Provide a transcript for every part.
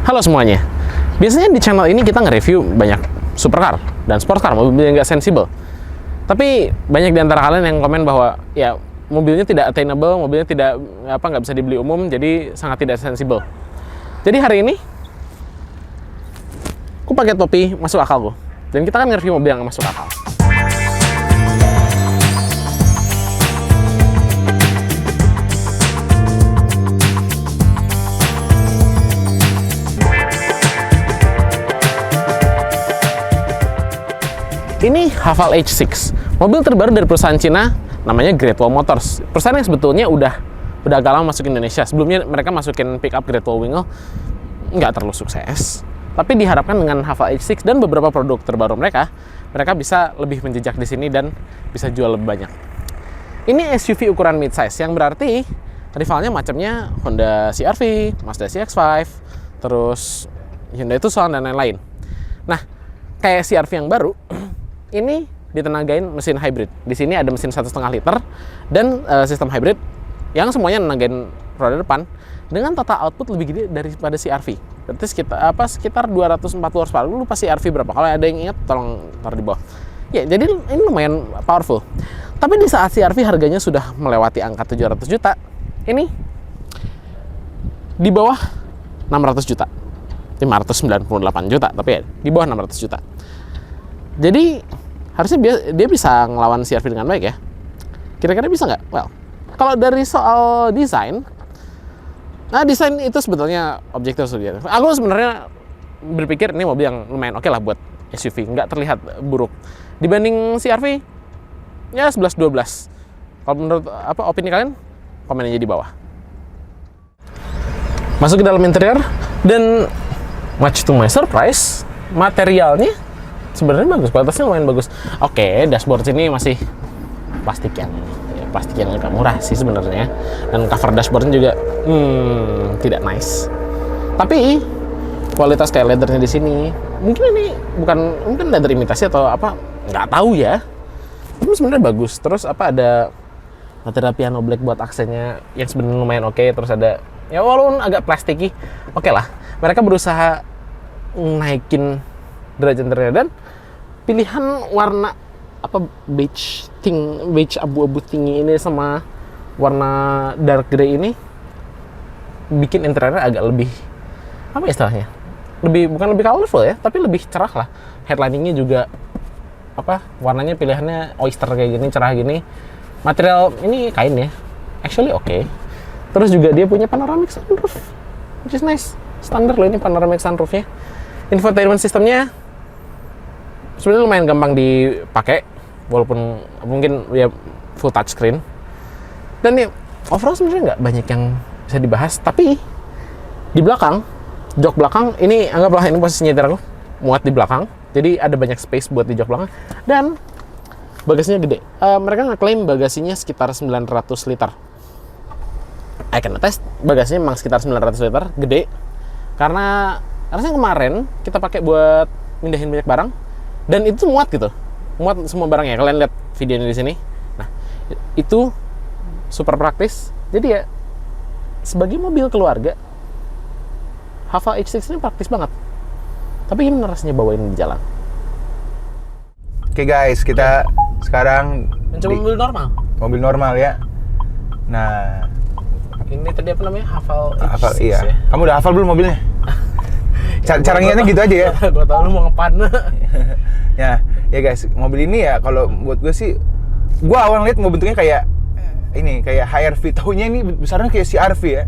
Halo semuanya. Biasanya di channel ini kita nge-review banyak supercar dan sports car, mobil yang nggak sensibel. Tapi banyak di antara kalian yang komen bahwa ya mobilnya tidak attainable, mobilnya nggak bisa dibeli umum, jadi sangat tidak sensibel. Jadi hari ini aku pakai topi masuk akal dan kita kan nge-review mobil yang masuk akal. Ini Haval H6, mobil terbaru dari perusahaan Cina, namanya Great Wall Motors. Perusahaan yang sebetulnya udah agak lama masuk Indonesia. Sebelumnya mereka masukin pickup Great Wall Wingle, nggak terlalu sukses. Tapi diharapkan dengan Haval H6 dan beberapa produk terbaru mereka bisa lebih menjejak di sini dan bisa jual lebih banyak. Ini SUV ukuran midsize, yang berarti rivalnya macamnya Honda CR-V, Mazda CX-5, terus Hyundai Tucson dan lain-lain. Nah, kayak CR-V yang baru, ini ditenagain mesin hybrid. Di sini ada mesin 1,5 liter dan sistem hybrid yang semuanya nenagain roda depan dengan total output lebih gede daripada CR-V. Berarti sekitar 240 horsepower. Lu lupa CR-V berapa? Kalau ada yang ingat, tolong taruh di bawah. Ya, jadi ini lumayan powerful. Tapi di saat CR-V harganya sudah melewati angka 700 juta, ini di bawah 600 juta. 598 juta, tapi ya di bawah 600 juta. Jadi harusnya dia bisa ngelawan CR-V dengan baik ya. Kira-kira bisa nggak? Well, kalau dari soal desain, desain itu sebetulnya objektif subjektif. Aku sebenarnya berpikir ini mobil yang lumayan oke lah buat SUV, nggak terlihat buruk. Dibanding CR-V, ya 11-12. Kalau menurut opini kalian, komen aja di bawah. Masuk ke dalam interior, dan much to my surprise, materialnya sebenarnya bagus, kualitasnya lumayan bagus. Oke, dashboard sini masih plastik yang agak murah sih sebenarnya, dan cover dashboardnya juga tidak nice. Tapi kualitas kayak leathernya di sini, mungkin leather imitasi atau apa, nggak tahu ya. Tapi sebenarnya bagus. Terus ada material piano black buat aksennya yang sebenarnya lumayan oke. Terus ada ya walaupun agak plastiki, oke lah. Mereka berusaha naikin derajat interior dan pilihan warna beige abu-abu tinggi ini sama warna dark grey ini bikin interiornya agak lebih istilahnya, bukan lebih colorful ya, tapi lebih cerah lah. Headliningnya juga warnanya pilihannya oyster kayak gini, cerah gini. Material ini kain ya, actually oke. Terus juga dia punya panoramic sunroof, which is nice. Standar loh ini panoramic sunroofnya. Infotainment sistemnya sebenarnya lumayan gampang dipakai, walaupun mungkin ya full touchscreen. Dan ya overall sebenarnya nggak banyak yang bisa dibahas. Tapi di belakang, jok belakang ini anggaplah ini posisi nyetir aku muat di belakang, jadi ada banyak space buat di jok belakang. Dan bagasinya gede. Mereka ngeklaim bagasinya sekitar 900 liter. I can attest, bagasinya memang sekitar 900 liter, gede. Karena kemarin kita pakai buat mindahin banyak barang dan itu muat semua barangnya. Kalian lihat videonya di sini. Nah, itu super praktis. Jadi ya sebagai mobil keluarga, Haval H6 ini praktis banget. Tapi gimana rasanya bawain di jalan? Oke guys, kita sekarang mencoba mobil normal ya. Nah, ini tadi Haval H6 iya. ya. Kamu udah hafal belum mobilnya? Cara ngingetnya gitu aja ya. Gua tahu lu mau ngepan. ya guys, mobil ini ya kalau buat gue sih, gue awal lihat mau bentuknya kayak HRV. Tahunya ini besarnya kayak CR-V ya.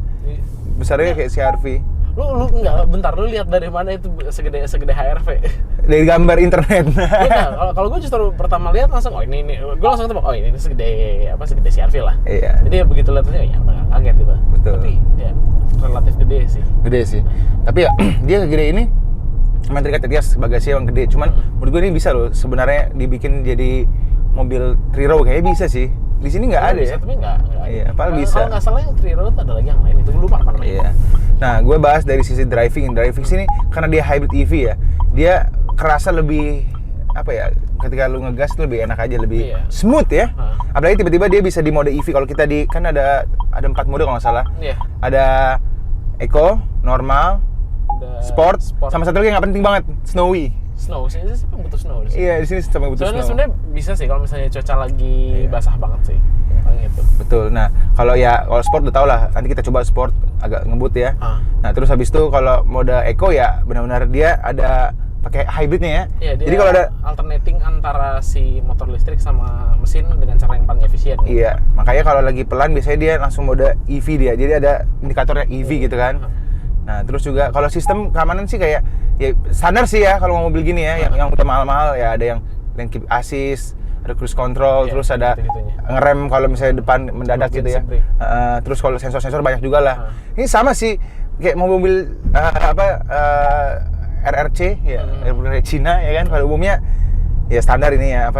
Besarnya kayak CR-V. Lu enggak, bentar, lu lihat dari mana itu segede HRV? Dari gambar internet. Kalau gue justru pertama lihat langsung ini gue langsung tebak ini segede CR-V lah. Iya. Jadi ya begitu lihatnya ya kaget gitu. Betul. Tapi ya relatif gede sih. Tapi ya dia gede ini cuma terikat bagasinya yang gede. Cuman menurut gue ini bisa loh sebenarnya dibikin jadi mobil 3-row, kayaknya bisa sih. Di sini nggak ada bisa, ya. Tapi nggak. Iya, padahal bisa. Kalau nggak salah yang 3-row itu ada lagi yang lain, itu lupa apa namanya. Iya. Nah, gue bahas dari sisi driving sini karena dia hybrid EV ya. Dia kerasa lebih ketika lu ngegas itu lebih enak aja, lebih smooth ya. Apalagi tiba-tiba dia bisa di mode EV. Kalau kita kan ada 4 mode kalau nggak salah. Iya. Ada Eco, normal, ada sport, sama satu lagi yang nggak penting banget, snowy. Snow sih, siapa yang butuh snow di sini? Iya, di sini sampai butuh Soalnya snow. sebenarnya bisa sih kalau misalnya cuaca lagi basah banget sih. Paling itu. Betul. Nah, kalau sport udah tau lah. Nanti kita coba sport agak ngebut ya. Nah, terus habis itu kalau mode eco ya benar-benar dia ada pakai hybridnya ya. Iya, dia jadi kalau ada alternating antara si motor listrik sama mesin dengan cara yang paling efisien. Iya, makanya kalau lagi pelan biasanya dia langsung mode EV dia. Jadi ada indikatornya EV gitu kan. Nah, terus juga kalau sistem keamanan sih kayak ya standar sih ya kalau mau mobil gini ya, yang udah mahal-mahal ya ada yang lane keep assist, ada cruise control, terus ada ngerem kalau misalnya depan mendadak gitu ya. Terus kalau sensor-sensor banyak juga lah. Ini sama sih kayak mobil RRC ya, dari Cina ya kan, pada umumnya ya standar ini ya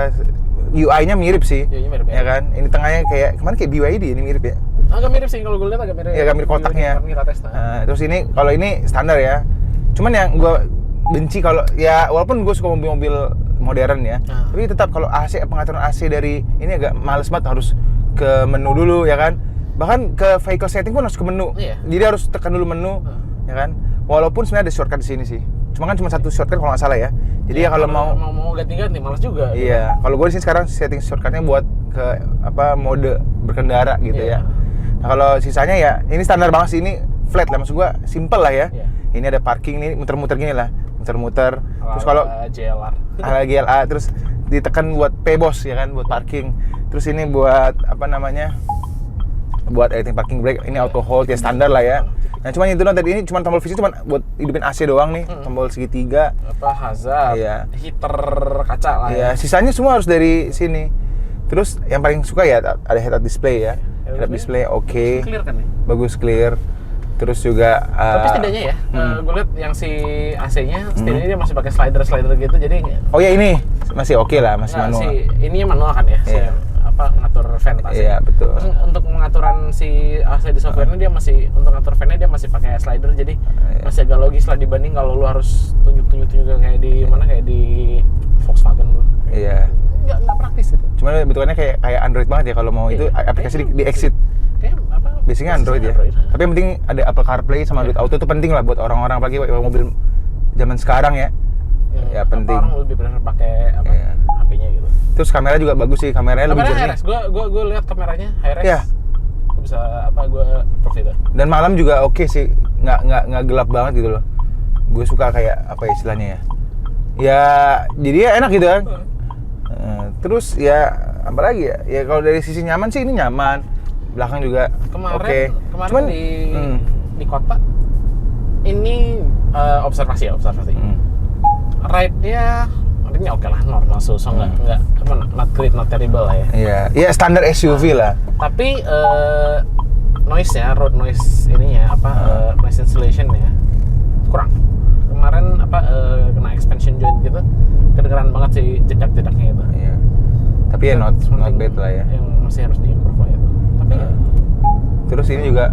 UI-nya mirip sih. Mirip, ya kan. Ini tengahnya kemarin kayak BYD ini mirip ya. Agak mirip sih kalau gue lihat agak mirip. Ya agak mirip kotaknya. Terus ini kalau ini standar ya. Cuman yang gue benci kalau ya walaupun gue suka mobil-mobil modern ya, tapi tetap kalau pengaturan AC dari ini agak males banget, harus ke menu dulu ya kan. Bahkan ke vehicle setting pun harus ke menu. Jadi harus tekan dulu menu ya kan. Walaupun sebenarnya ada shortcut di sini sih. Cuma satu shortcut kalau nggak salah ya. Jadi ya kalau mau ganti-ganti malas juga. Iya, kalau gue di sini sekarang setting shortcutnya buat ke mode berkendara gitu ya. Nah, kalau sisanya ya ini standar banget sih, ini flat lah, maksud gue simple lah ya. Ini ada parking nih, muter-muter gini lah, muter-muter. Terus kalau GLA terus ditekan buat P-Boss ya kan, buat parking. Terus ini buat buat editing parking brake, ini auto hold ya standar lah ya. Nah cuma itu tadi ini cuma tombol visi cuma buat hidupin AC doang nih, tombol segitiga. Hazard, heater kaca lah ya. Sisanya semua harus dari sini. Terus yang paling suka ya ada head-up display ya. Head-up display oke. Clear kan nih? Bagus clear. Terus juga tapi setidaknya ya, gue lihat yang si AC-nya setidaknya dia masih pakai slider gitu, jadi oh ya ini masih oke lah, masih manual. Ininya manual kan ya, ngatur fan AC. Iya, betul. Terus untuk pengaturan si AC di software-nya dia masih, untuk ngatur fan-nya dia masih pakai slider, jadi masih agak logis lah dibanding kalau lu harus tunjuk kayak di mana, kayak di Volkswagen lu. Iya. Nggak praktis gitu. Cuman bentukannya kayak Android banget ya kalau mau itu aplikasi di exit. Biasanya Android ya. Tapi yang penting ada Apple CarPlay sama Android Auto itu penting lah buat orang-orang, apalagi mobil zaman sekarang ya. Ya penting. Orang lebih prefer pakai HP-nya gitu. Terus kamera juga bagus sih, kameranya lebih jernih. Gue lihat kameranya Hi-Res. Iya. Gue bisa gue approve itu. Dan malam juga oke sih, nggak gelap banget gitu loh. Gue suka kayak istilahnya ya. Ya jadi ya enak gitu kan. Terus ya apa lagi ya? Ya kalau dari sisi nyaman sih ini nyaman. Belakang juga kemarin cuman di kota ini observasi. Ride-nya oke lah, normal, so nggak not great, not terrible lah ya. Iya standar SUV lah. Tapi noise-nya, road noise ininya noise insulation ya kurang. Kemarin kena expansion joint gitu, kedengeran banget sih jedak-jedaknya itu. Iya. Tapi ya not bad lah ya. Yang masih harus diimprove lah itu. Tapi terus ini juga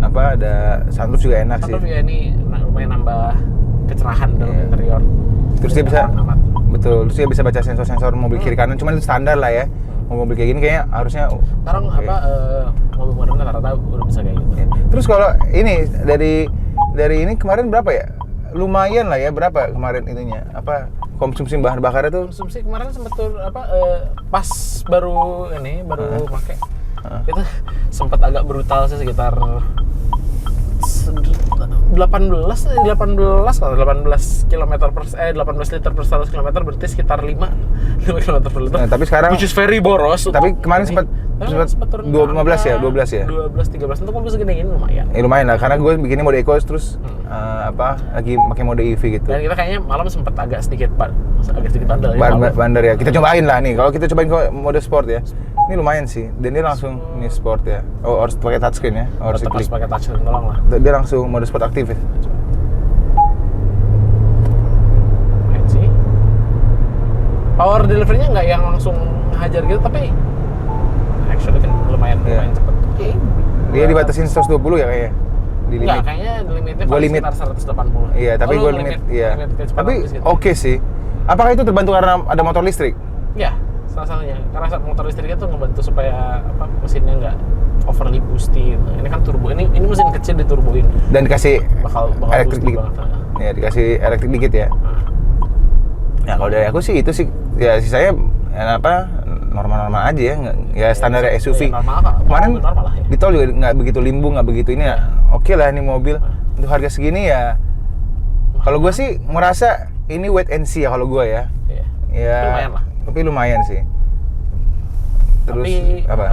ada sunroof juga enak sih. Sunroof ya ini lumayan nambah kecerahan dalam interior. Terus dia bisa terus dia bisa baca sensor-sensor mobil kiri kanan, cuman itu standar lah ya. Mobil kayak gini kayaknya harusnya sekarang mobil modern rata-rata udah bisa kayak gitu. Terus kalau ini dari ini kemarin berapa ya? Lumayan lah ya, berapa kemarin itunya? Konsumsi bahan bakarnya tuh? Konsumsi kemarin sempat pas baru pakai. Itu sempat agak brutal sih, sekitar 18 liter per 100 km, berarti sekitar 5 km per liter. Nah, tapi sekarang which is very boros. Tapi kemarin sempat 15 ya? 13 untuk mobil segini ini lumayan. Lumayan lah, karena gue bikinnya mode eco terus lagi pakai mode EV gitu. Dan kita kayaknya malam sempat agak sedikit bandel ya. Bandel ya. Kita cobain lah nih. Kalau kita cobain ke mode sport ya. Ini lumayan sih. Dan dia langsung ini sport ya. Oh, harus pakai touchscreen ya. Harus pakai touchscreen, tolong lah. Dia langsung mode sport aktif ya. Lumayan sih. Power delivery-nya nggak yang langsung hajar gitu, tapi actually kan lumayan cepet. Dia dibatasin 120 ya kayaknya. Enggak, kayaknya limitnya sekitar 180. Iya, tapi gue limit tapi oke sih. Apakah itu terbantu karena ada motor listrik? Iya, salah satunya. Karena motor listriknya tuh ngebantu supaya mesinnya nggak overly boosty gitu. Ini kan turbo. Ini mesin kecil diturboin. Dan dikasih bakal elektrik boosty dikit. banget. Ya dikasih elektrik dikit ya. Nah kalau dari aku sih itu sih ya sisanya ya, normal-normal aja ya, ya standar SUV. Ya, normal, kemarin normal lah, ya. di tol juga nggak begitu limbung, nggak begitu ini ya. Oke lah ini mobil untuk harga segini ya. Kalau gue sih merasa ini wait and see ya kalau gue ya. Ya. Lumayan lah. Tapi lumayan sih. Terus tapi, apa?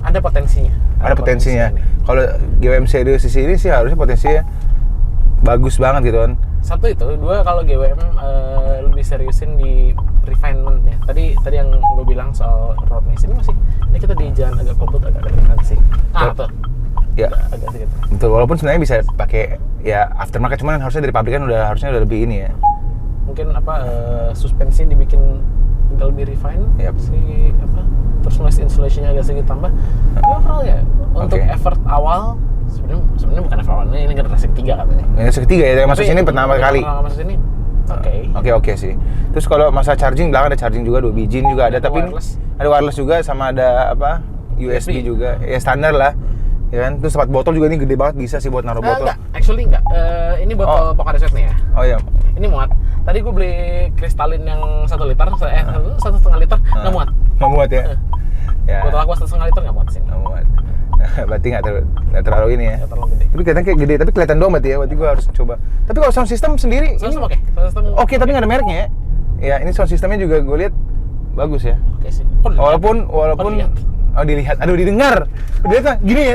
Ada potensinya. Ada potensinya. Kalau GWM Series di sini sih harusnya potensinya bagus banget gitu kan. Satu itu, dua kalau GWM lebih seriusin di refinement-nya. Tadi yang gue bilang soal roadness ini kita di jalan agak komplit, agak dekat sih. Tuh. Ya. Agak sedikit. Betul, walaupun sebenarnya bisa pakai ya aftermarket, cuman harusnya dari pabrikan harusnya udah lebih ini ya. Mungkin suspensi dibikin agak lebih refine. Yep. Terus noise insulation-nya agak sedikit tambah. Overall ya, untuk effort awal sebenarnya bukan effort awal, ini generasi ketiga katanya. Generasi ketiga ya, masuk sini pertama kali. Masuk sini. Oke sih. Terus kalau masa charging, belakang ada charging juga, 2 biji juga ada, tapi wireless. Ada wireless juga, sama ada USB juga. Ya standar lah. Ya kan? Terus tempat botol juga ini gede banget, bisa sih buat naruh botol. Enggak. Ini botol Pocari Sweat nih ya. Oh iya. Ini muat. Tadi gue beli kristalin yang 1 liter, 1,5 liter, nggak muat. Nggak muat ya? Ya. Botol aqua 1,5 liter nggak muat sini. Nggak muat. Berarti nggak terlalu ini ya? Nggak terlalu gede. Tapi kelihatan kayak gede, tapi kelihatan dong berarti ya, berarti gue harus coba. Tapi kalau sound system sendiri, Sound system oke, tapi nggak ada mereknya ya? Ya, ini sound systemnya juga gue lihat bagus ya. Oke sih. Walaupun dilihat, aduh didengar. Dia kan gini ya,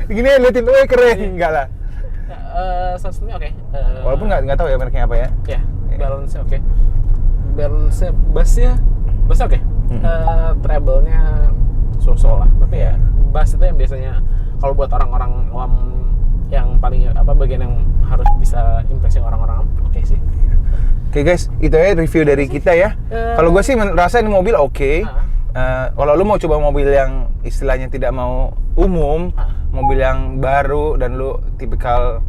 gini ya, liatin, keren, enggak lah. Sound systemnya oke. Walaupun nggak tahu ya mereknya apa ya. Ya, balance-nya oke. Balance-nya, bass-nya oke. Treble-nya so-so lah. Tapi ya, bass itu yang biasanya kalau buat orang-orang awam yang paling bagian yang harus bisa impresi orang-orang oke sih. Oke guys, itu ya review dari kita ya. Kalau gue sih merasa ini mobil oke. Kalau lu mau coba mobil yang istilahnya tidak mau umum, mobil yang baru dan lu tipikal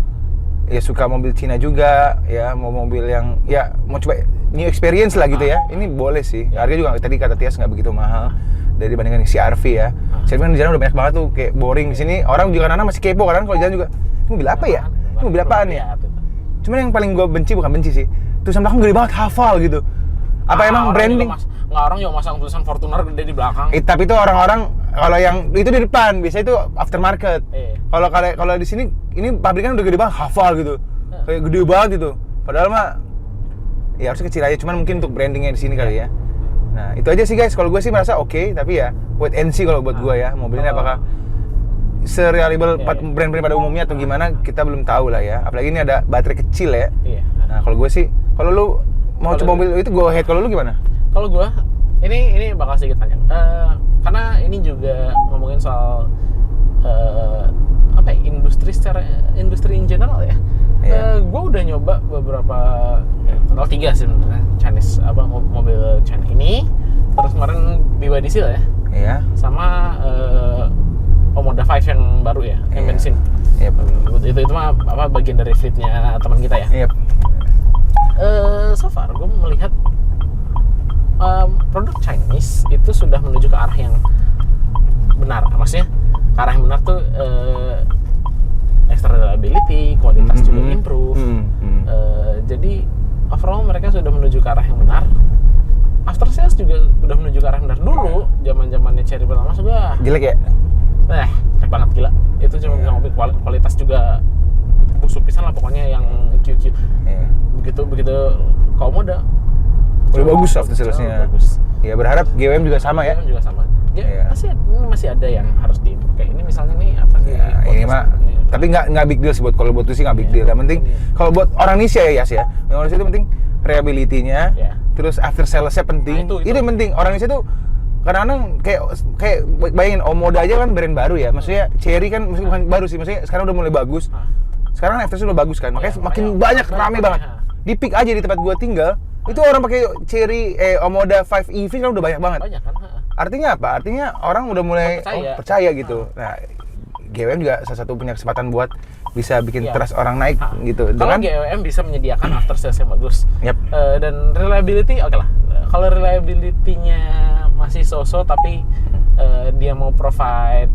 ya suka mobil Cina juga, ya mau mobil yang ya mau coba new experience lah gitu ya. Ini boleh sih. Harga juga tadi kata Tias nggak begitu mahal dari dibandingkan CR-V ya. CR-V kan di jalan udah banyak banget tuh, kayak boring di sini. Orang juga kadang masih kepo kan kalau di jalan juga. Ini mobil apa ya? Ini mobil apaan ya? Cuman yang paling gue benci, bukan benci sih, tulisan belakang gede banget, hafal gitu. Apa emang branding? Nggak, orang yang masang tulisan Fortuner gede di belakang. Tapi itu orang-orang kalau yang itu di depan, biasanya itu aftermarket. Kalau di sini ini pabrikan udah gede banget, hafal gitu. Kayak gede banget gitu. Padahal mah ya harusnya kecil aja, cuman mungkin untuk brandingnya di sini kali ya. Nah, itu aja sih guys. Kalau gue sih merasa oke, tapi ya wait and see kalau buat gue ya. Mobil ini apakah se-reliable brand-brand pada umumnya atau gimana, kita belum tahu lah ya. Apalagi ini ada baterai kecil ya. Nah, kalau gue sih, kalau lu mau coba mobil itu go ahead. Kalau lu gimana? Kalau gue, ini bakal sedikit panjang. Karena ini juga ngomongin soal industri in general ya. Gue udah nyoba beberapa, total 3 sih sebenarnya Chinese mobil China ini. Terus kemarin BYD Seal ya. Iya. Sama Omoda 5 yang baru ya, yang bensin. Itu mah bagian dari fleetnya teman kita ya. So far gue melihat produk Chinese itu sudah menuju ke arah yang benar. Maksudnya ke arah yang benar tuh extra reliability, kualitas juga improve. Jadi overall mereka sudah menuju ke arah yang benar. After sales juga udah menuju ke arah yang benar. Dulu zaman-zamannya Cherry pertama juga jelek ya? Jelek banget, gila. Itu cuma bisa ngopi, kualitas juga busuk pisan lah pokoknya, yang QQ. Begitu Komoda udah bagus after sales-nya. Bagus. Ya berharap GWM juga sama ya. GWM juga sama. Masih ada yang harus diimprove. Kayak ini misalnya nih apa sih? Ini mah tapi nggak big deal sih kalau buat itu sih nggak big deal. Yang penting kalau buat orang Indonesia ya Yas ya. Yang orang Indonesia itu penting reliability-nya. Terus after sales-nya penting. Itu yang penting. Orang Indonesia tuh kadang-kadang kayak bayangin Omoda aja kan brand baru ya. Maksudnya Cherry kan bukan baru sih. Maksudnya sekarang udah mulai bagus. Sekarang after sales udah bagus kan. Makanya makin banyak, rame banget. Di pick aja di tempat gua tinggal, itu orang pakai Cherry Omoda 5 EV kan udah banyak banget. Banyak kan? Artinya apa? Artinya orang udah mulai percaya gitu. Nah, GWM juga salah satu punya kesempatan buat bisa bikin trust orang naik gitu. Kalau GWM bisa menyediakan after sales yang bagus. Dan reliability oke lah. Kalau reliability-nya masih so-so tapi dia mau provide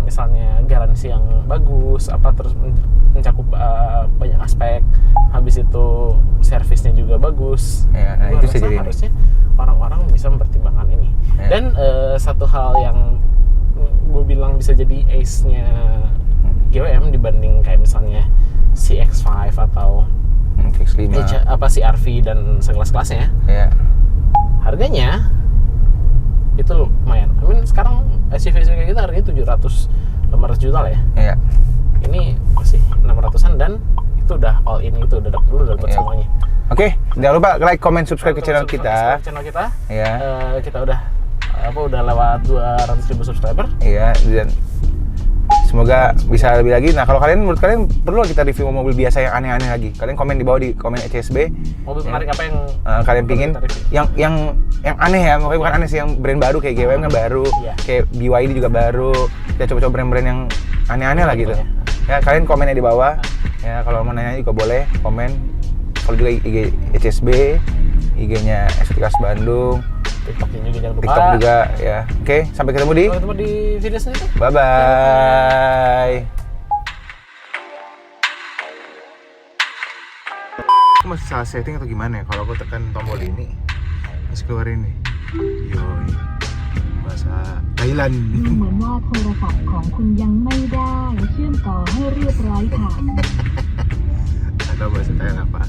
misalnya garansi yang bagus, terus mencakup banyak aspek, habis habis itu servisnya juga bagus. Ya, nah, Gua itu rasa saya jadi ini. harusnya orang-orang bisa mempertimbangkan ini. Ya. Dan satu hal yang gue bilang bisa jadi ace-nya GWM dibanding kayak misalnya CX-5 atau X5. apa CR-V dan sekelas-kelasnya, Ya. harganya itu lumayan. I mean sekarang SUV kayak gitu harganya 700-500 juta lah ya. Iya. Ini masih 600-an dan itu udah all in, itu udah dapat Iya. semuanya. Oke, jangan lupa like, comment, subscribe ke channel kita. Subscribe channel kita. Iya. Kita udah lewat 200.000 subscriber. Iya, dan semoga bisa lebih lagi. Nah, kalau menurut kalian perlu kita review mobil biasa yang aneh-aneh lagi? Kalian komen di bawah di komen CSB. Mobil menarik apa yang kalian pingin? Yang aneh ya, makanya bukan aneh sih, yang brand baru kayak GWM kan baru, Iya. kayak BYD juga baru. Kita coba-coba brand-brand yang aneh-aneh lah gitu. Ya, kalian komennya di bawah. Ya, kalau mau nanya juga boleh komen. Kalau juga IG CSB, IG-nya Estetikasi Bandung, TikToknya juga jangan lupa. TikTok juga ya. Oke, sampai ketemu di video selanjutnya. bye-bye. Aku masih salah setting atau gimana ya? Kalau aku tekan tombol ini, masih keluar ini. Yoi. Bahasa Thailand. ดูเหมือนว่าโทรศัพท์ของคุณยังไม่ได้เชื่อมต่อให้เรียบร้อยค่ะ Atau bahasa Thailand apa?